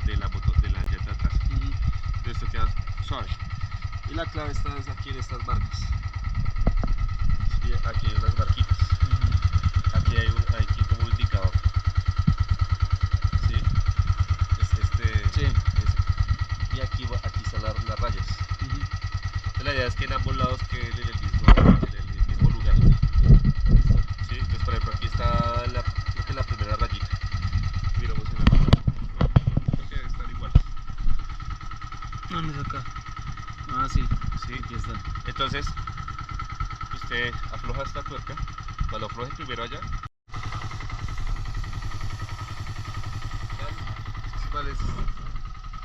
de la llanta de atrás. Esto queda suave. Y la clave está aquí en estas marcas. Sí, aquí hay unas marquitas. Aquí hay aquí como un indicador. ¿Sí? Sí. Y aquí están las rayas. Entonces, la idea es que en ambos lados queden en el mismo lugar. ¿Sí? Entonces, por ejemplo, aquí está creo que la primera rayita. Miramos en la mano. Creo que debe estar igual. ¿Dónde es acá? Ah, sí. Sí. Aquí está. Entonces, usted afloja esta tuerca. Cuando afloje primero allá.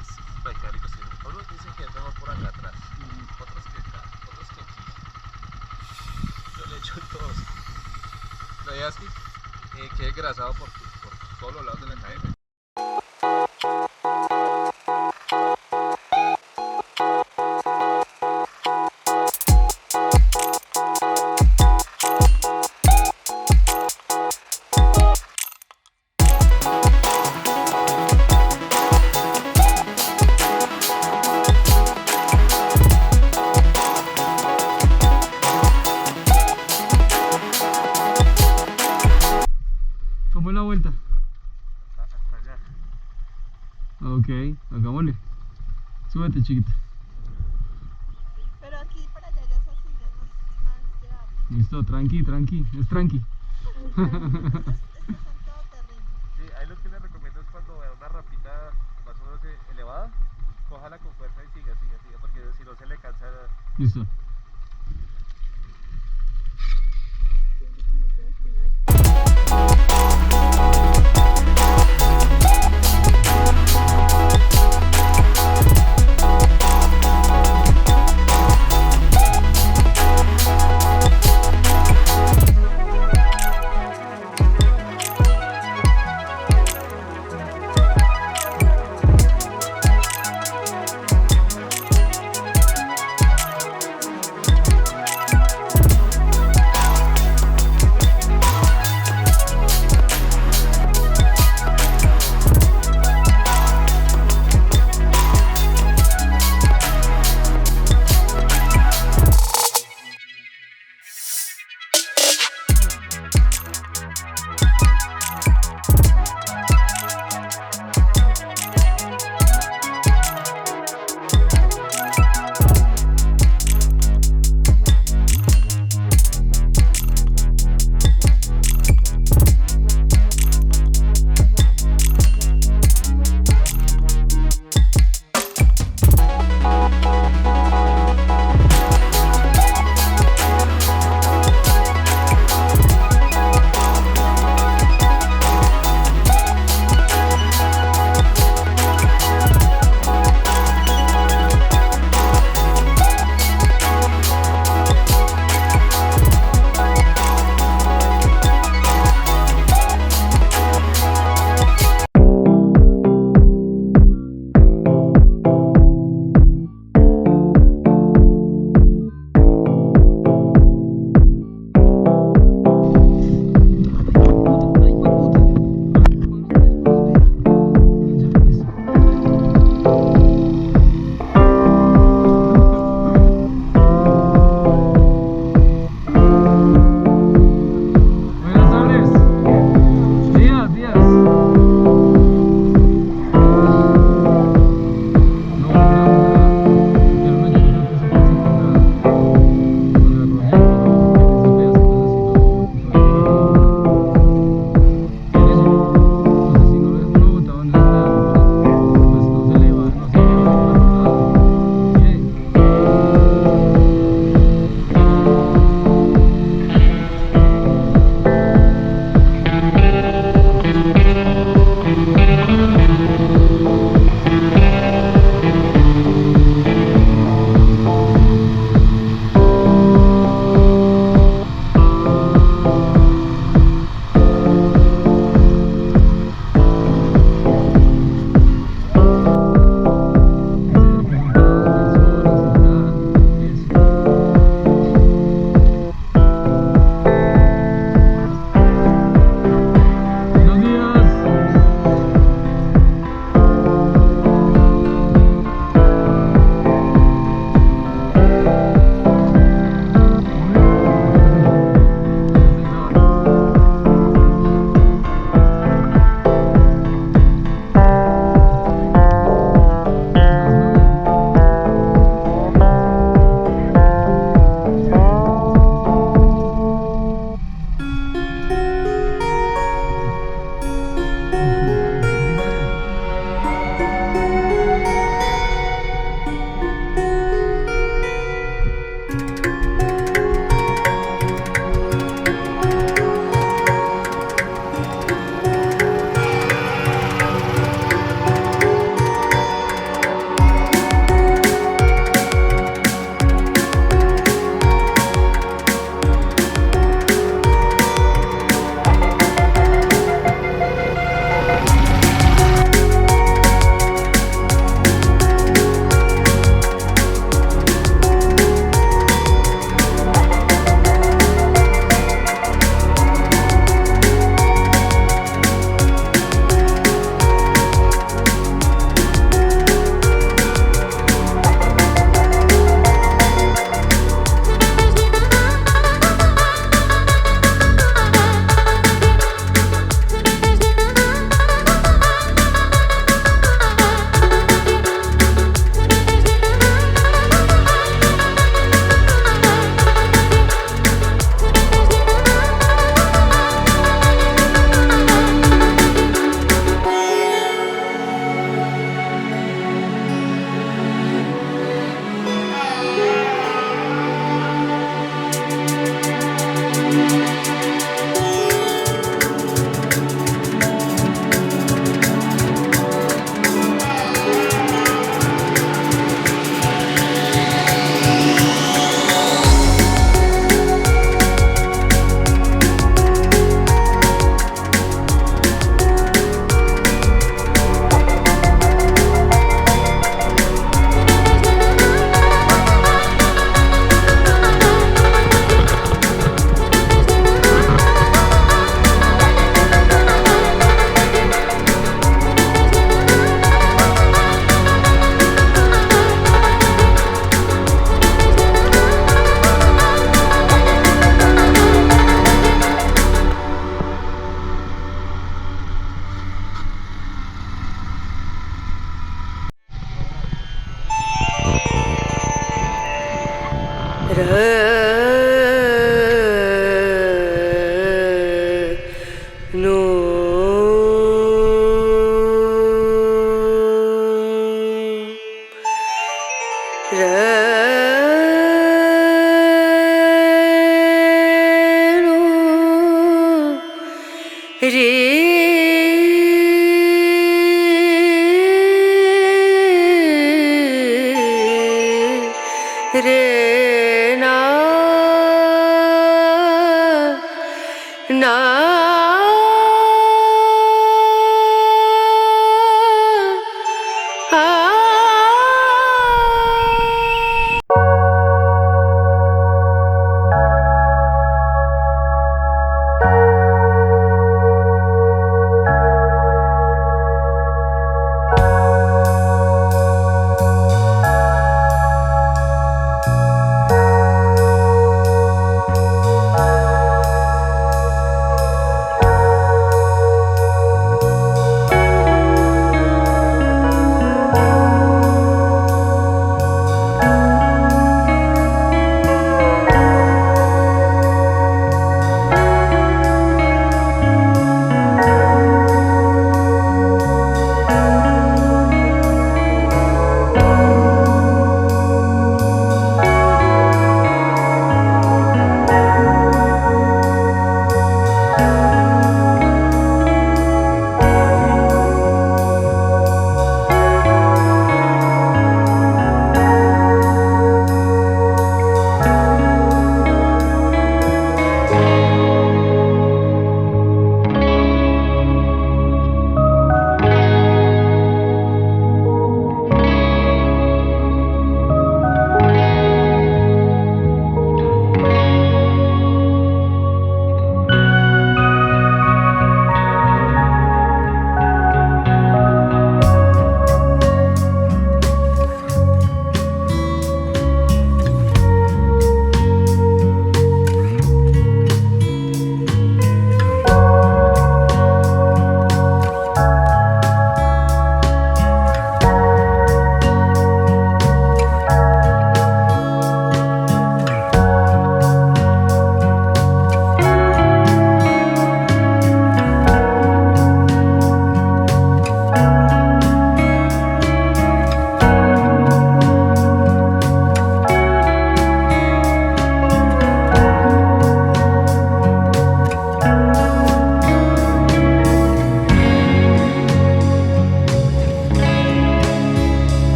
Es mecánico, sí. Algunos dicen que es mejor por acá atrás. Otros que acá, otros que aquí. Yo le echo en todos. La idea es que quede engrasado por todos los lados de la cadena. ¿Cómo es la vuelta? Hasta allá. Ok, hagámosle. Súbete, chiquita. Pero aquí para allá ya es así, ya no es más de agua. Listo, tranqui, es tranqui. Estos son todo terreno. Sí, ahí lo que les recomiendo es cuando vea una rampita más o menos elevada, cójala con fuerza y siga, porque si no se le cansa. Listo. Re